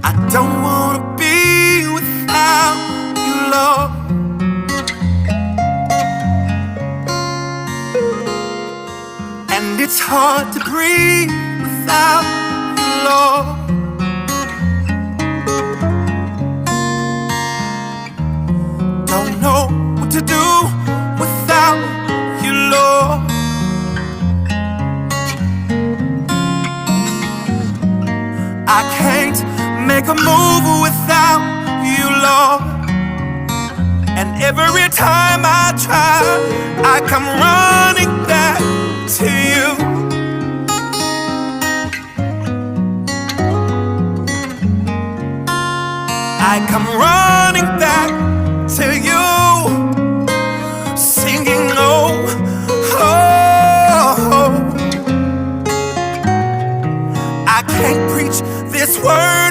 I don't wanna be without you, Lord. And it's hard to breathe without you, Lord. Don't know what to do without you, Lord. I can't make a move without you, Lord. And every time I try, I come running back to you. I come running back to you, singing, oh, oh. I can't preach this word